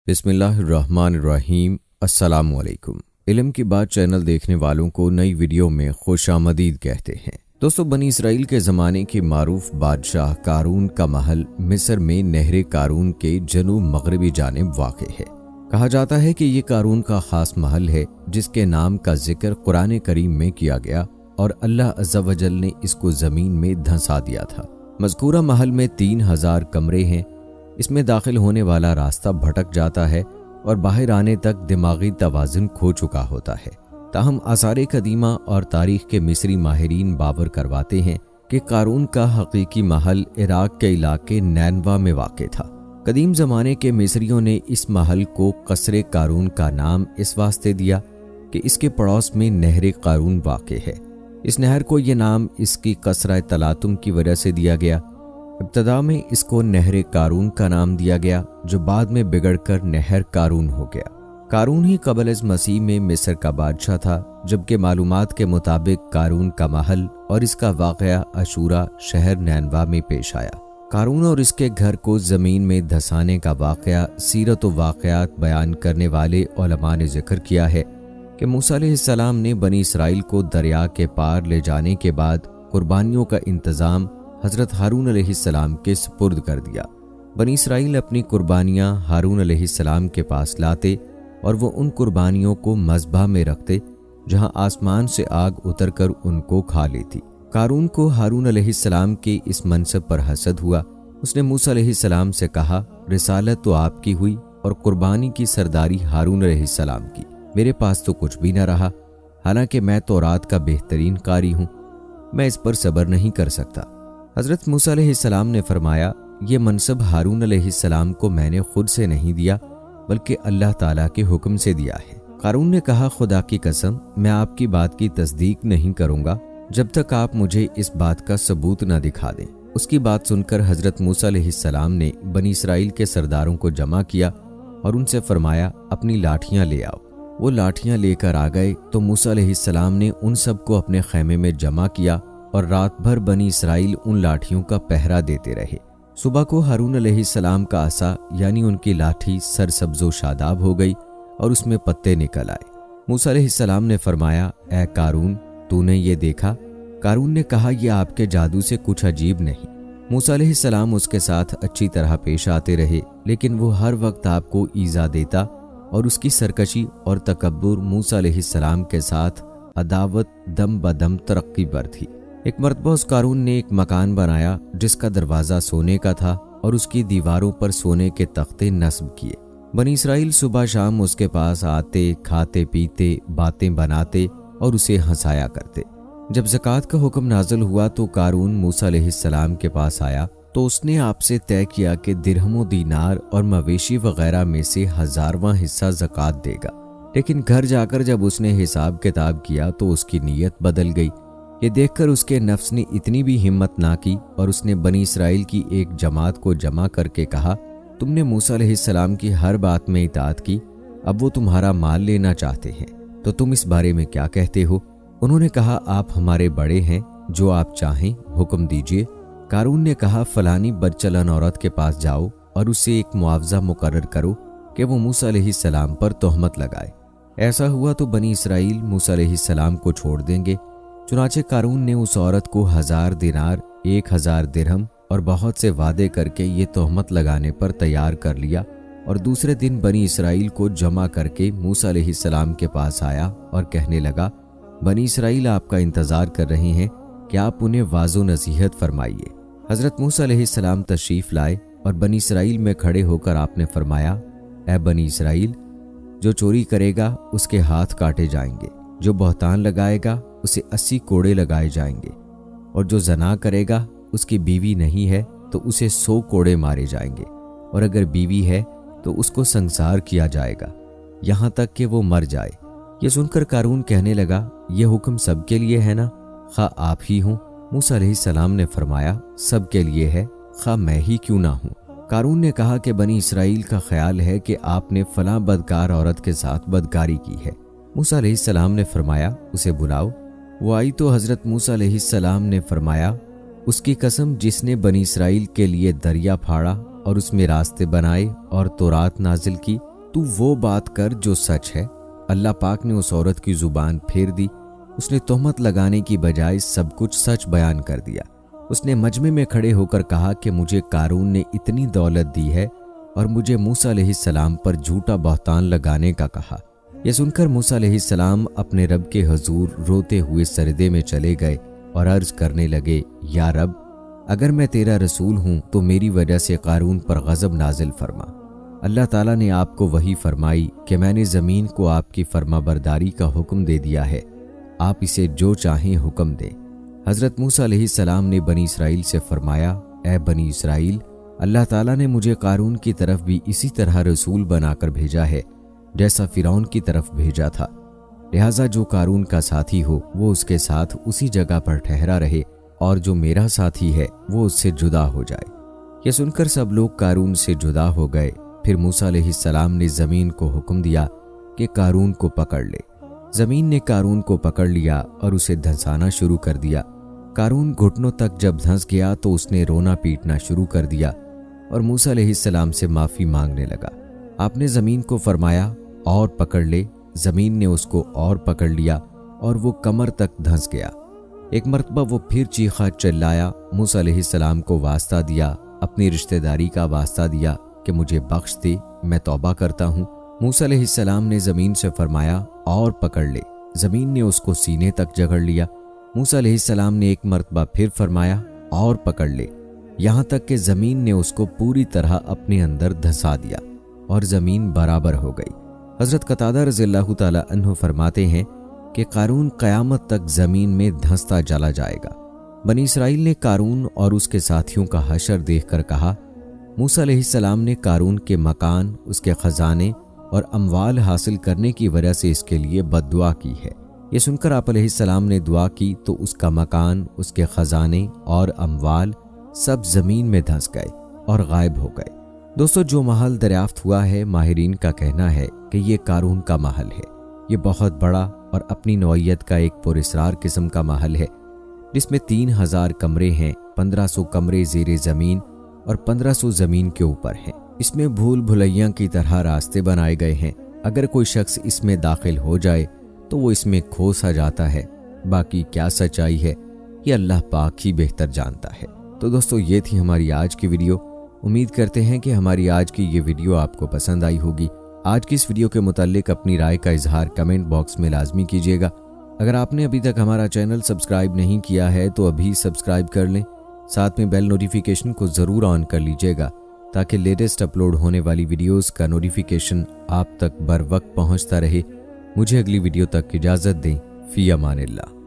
बिस्मिल्लाहिर्रहमानिर्रहीम। अस्सलामु अलैकुम। इल्म की बात चैनल देखने वालों को नई वीडियो में खुश आमदीद कहते हैं। दोस्तों, बनी इसराइल के ज़माने के मारूफ बादशाह कारून का महल मिस्र में नहर कारून के जनूब मगरबी जानिब वाक़ है। कहा जाता है कि ये कारून का ख़ास महल है जिसके नाम का जिक्र कुरान करीम में किया गया और अल्लाह अज़्ज़ा वजल ने इसको ज़मीन में धंसा दिया था। मज़कूरा महल में 3000 कमरे हैं। इसमें दाखिल होने वाला रास्ता भटक जाता है और बाहर आने तक दिमागी तवाज़ुन खो चुका होता है। ताहम आसार कदीमा और तारीख़ के मिस्री माहिरीन बावर करवाते हैं कि कारून का हकीकी महल इराक़ के इलाके नैनवा में वाक़ था। कदीम ज़माने के मिस्रियों ने इस महल को कसरे कारून का नाम इस वास्ते दिया कि इसके पड़ोस में नहर कारून वाक़ है। इस नहर को ये नाम इसकी कसरा तलातुम की वजह से दिया गया। इब्तदा में इसको नहर कारून का नाम दिया गया जो बाद में बिगड़कर नहर कारून हो गया। कारून ही क़ब्ल अज़ मसीह में मिस्र का बादशाह था, जबकि मालूमात के मुताबिक कारून का महल और इसका वाक़या अशूरा शहर नैनवा में पेश आया। कारून और इसके घर को ज़मीन में धंसाने का वाक़या सीरत व वाक़यात बयान करने वाले उलमा ने जिक्र किया है कि मूसा अलैहिस्सलाम ने बनी इसराइल को दरिया के पार ले जाने के बाद कुर्बानियों का इंतज़ाम हज़रत हारून अलैहिस्सलाम के सुपुर्द कर दिया। बनी इसराइल अपनी कुर्बानियाँ हारून अलैहिस्सलाम के पास लाते और वो उन कुर्बानियों को मज़बा में रखते जहाँ आसमान से आग उतरकर उनको खा लेती। कारून को हारून अलैहिस्सलाम के इस मनसब पर हसद हुआ। उसने मूसा अलैहिस्सलाम से कहा, रिसालत तो आपकी हुई और कुर्बानी की सरदारी हारून अलैहिस्सलाम की, मेरे पास तो कुछ भी न रहा। हालांकि मैं तौरात का बेहतरीन कारी हूँ, मैं इस पर सब्र नहीं कर सकता। हज़रत मूसा अलैहिस्सलाम ने फरमाया, ये मनसब हारून अलैहिस्सलाम को मैंने खुद से नहीं दिया बल्कि अल्लाह ताला के हुक्म से दिया है। कारून ने कहा, खुदा की कसम, मैं आपकी बात की तस्दीक नहीं करूँगा जब तक आप मुझे इस बात का सबूत न दिखा दें। उसकी बात सुनकर हज़रत मूसा अलैहिस्सलाम ने बनी इसराइल के सरदारों को जमा किया और उनसे फरमाया, अपनी लाठियाँ ले आओ। वो लाठियाँ लेकर आ गए तो मूसा अलैहिस्सलाम ने उन सबको अपने खैमे में जमा किया और रात भर बनी इसराइल उन लाठियों का पहरा देते रहे। सुबह को हारून अलैहिस्सलाम का आसा यानी उनकी लाठी सरसब्ज़ो शादाब हो गई और उसमें पत्ते निकल आए। मूसा अलैहिस्सलाम ने फरमाया, ए कारून, तूने ये देखा? कारून ने कहा, यह आपके जादू से कुछ अजीब नहीं। मूसा अलैहिस्सलाम उसके साथ अच्छी तरह पेश आते रहे, लेकिन वो हर वक्त आपको ईज़ा देता और उसकी सरकशी और तकब्बुर मूसा अलैहिस्सलाम के साथ अदावत दम बदम तरक्की पर थी। एक मरतबा उस कारून ने एक मकान बनाया जिसका दरवाज़ा सोने का था और उसकी दीवारों पर सोने के तख्ते नस्ब किए। बनी इसराइल सुबह शाम उसके पास आते, खाते पीते, बातें बनाते और उसे हंसाया करते। जब ज़कात का हुक्म नाज़िल हुआ तो कारून मूसा अलैहिस्सलाम के पास आया तो उसने आपसे तय किया कि दिरहम दीनार और मवेशी वगैरह में से 1000वां हिस्सा ज़कात देगा। लेकिन घर जाकर जब उसने हिसाब किताब किया तो उसकी नीयत बदल गई। ये देखकर उसके नफ्स ने इतनी भी हिम्मत ना की और उसने बनी इसराइल की एक जमात को जमा करके कहा, तुमने मूसा अलैहिस्सलाम की हर बात में इताअत की, अब वो तुम्हारा माल लेना चाहते हैं, तो तुम इस बारे में क्या कहते हो? उन्होंने कहा, आप हमारे बड़े हैं, जो आप चाहें हुक्म दीजिए। कारून ने कहा, फलानी बदचलन औरत के पास जाओ और उसे एक मुआवजा मुकर्रर करो कि वो मूसा अलैहिस्सलाम पर तोहमत लगाए। ऐसा हुआ तो बनी इसराइल मूसा अलैहिस्सलाम को छोड़ देंगे। चुनाचे कारून ने उस औरत को 1000 दिनार, 1000 दिरहम और बहुत से वादे करके ये तोहमत लगाने पर तैयार कर लिया और दूसरे दिन बनी इसराइल को जमा करके मूसा अलैहिस्सलाम के पास आया और कहने लगा, बनी इसराइल आपका इंतज़ार कर रहे हैं कि आप उन्हें वाज़ो नसीहत फरमाइए। हज़रत मूसा अलैहिस्सलाम तशरीफ़ लाए और बनी इसराइल में खड़े होकर आपने फरमाया, ए बनी इसराइल, जो चोरी करेगा उसके हाथ काटे जाएंगे, जो बहतान लगाएगा उसे 80 कोड़े लगाए जाएंगे और जो जना करेगा उसकी बीवी नहीं है तो उसे 100 कोड़े मारे जाएंगे और अगर बीवी है तो उसको संसार किया जाएगा यहाँ तक कि वो मर जाए। ये सुनकर कारून कहने लगा, यह हुक्म सबके लिए है ना, खा आप ही हूँ? मूसा अलैहिस्सलाम ने फरमाया, सबके लिए है, खा मैं ही क्यों ना हूँ। कारून ने कहा कि बनी इसराइल का ख्याल है कि आपने फलां बदकार औरत के साथ बदकारी की है। मूसा अलैहिस्सलाम ने फरमाया, उसे बुलाओ। वो आई तो हज़रत मूसा अलैहिस्सलाम ने फरमाया, اس کی قسم جس نے بنی اسرائیل کے لیے دریا پھاڑا اور اس میں راستے بنائے اور تورات نازل کی، تو وہ بات کر جو سچ ہے۔ اللہ پاک نے اس عورت کی زبان پھیر دی، اس نے تہمت لگانے کی بجائے سب کچھ سچ بیان کر دیا۔ اس نے مجمع میں کھڑے ہو کر کہا کہ مجھے قارون نے اتنی دولت دی ہے اور مجھے موسیٰ علیہ السلام پر جھوٹا بہتان لگانے کا کہا۔ یہ سن کر موسیٰ علیہ السلام اپنے رب کے حضور روتے ہوئے سجدے میں چلے گئے اور عرض کرنے لگے، یا رب، اگر میں تیرا رسول ہوں تو میری وجہ سے قارون پر غضب نازل فرما۔ اللہ تعالیٰ نے آپ کو وحی فرمائی کہ میں نے زمین کو آپ کی فرما برداری کا حکم دے دیا ہے، آپ اسے جو چاہیں حکم دیں۔ حضرت موسیٰ علیہ السلام نے بنی اسرائیل سے فرمایا، اے بنی اسرائیل، اللہ تعالیٰ نے مجھے قارون کی طرف بھی اسی طرح رسول بنا کر بھیجا ہے جیسا فرعون کی طرف بھیجا تھا، لہٰذا جو قارون کا ساتھی ہو وہ اس کے ساتھ اسی جگہ پر ٹھہرا رہے، اور جو میرا ساتھی ہے وہ اس سے جدا ہو جائے۔ یہ سن کر سب لوگ قارون سے جدا ہو گئے۔ پھر موسیٰ علیہ السلام نے زمین کو حکم دیا کہ قارون کو پکڑ لے۔ زمین نے قارون کو پکڑ لیا اور اسے دھنسانا شروع کر دیا۔ قارون گھٹنوں تک جب دھنس گیا تو اس نے رونا پیٹنا شروع کر دیا اور موسیٰ علیہ السلام سے معافی مانگنے لگا۔ آپ نے زمین کو فرمایا، اور پکڑ لے۔ زمین نے اس کو اور پکڑ لیا اور وہ کمر تک دھنس گیا۔ ایک مرتبہ وہ پھر چیخا چلایا، موسیٰ علیہ السلام کو واسطہ دیا، اپنی رشتہ داری کا واسطہ دیا کہ مجھے بخش دے، میں توبہ کرتا ہوں۔ موسیٰ علیہ السلام نے زمین سے فرمایا، اور پکڑ لے۔ زمین نے اس کو سینے تک جگڑ لیا۔ موسیٰ علیہ السلام نے ایک مرتبہ پھر فرمایا، اور پکڑ لے، یہاں تک کہ زمین نے اس کو پوری طرح اپنے اندر دھسا دیا اور زمین برابر ہو گئی۔ حضرت قتادہ رضی اللہ تعالی عنہ فرماتے ہیں کہ قارون قیامت تک زمین میں دھنستا چلا جائے گا۔ بنی اسرائیل نے قارون اور اس کے ساتھیوں کا حشر دیکھ کر کہا، موسیٰ علیہ السلام نے قارون کے مکان، اس کے خزانے اور اموال حاصل کرنے کی وجہ سے اس کے لیے بد دعا کی ہے۔ یہ سن کر آپ علیہ السلام نے دعا کی تو اس کا مکان، اس کے خزانے اور اموال سب زمین میں دھنس گئے اور غائب ہو گئے۔ دوستو، جو محل دریافت ہوا ہے، ماہرین کا کہنا ہے کہ یہ قارون کا محل ہے۔ یہ بہت بڑا اور اپنی نوعیت کا ایک پراسرار قسم کا محل ہے، جس میں 3000 کمرے ہیں، 1500 کمرے زیر زمین اور 1500 زمین کے اوپر ہیں۔ اس میں بھول بھلیاں کی طرح راستے بنائے گئے ہیں۔ اگر کوئی شخص اس میں داخل ہو جائے تو وہ اس میں کھو سا جاتا ہے۔ باقی کیا سچائی ہے یہ اللہ پاک ہی بہتر جانتا ہے۔ تو دوستو، یہ تھی ہماری آج کی ویڈیو۔ امید کرتے ہیں کہ ہماری آج کی یہ ویڈیو آپ کو پسند آئی ہوگی۔ آج کی اس ویڈیو کے متعلق اپنی رائے کا اظہار کمنٹ باکس میں لازمی کیجیے گا۔ اگر آپ نے ابھی تک ہمارا چینل سبسکرائب نہیں کیا ہے تو ابھی سبسکرائب کر لیں، ساتھ میں بیل نوٹیفیکیشن کو ضرور آن کر لیجیے گا تاکہ لیٹسٹ اپلوڈ ہونے والی ویڈیوز کا نوٹیفیکیشن آپ تک بر وقت پہنچتا رہے۔ مجھے اگلی ویڈیو تک اجازت دیں۔ فی امان اللہ۔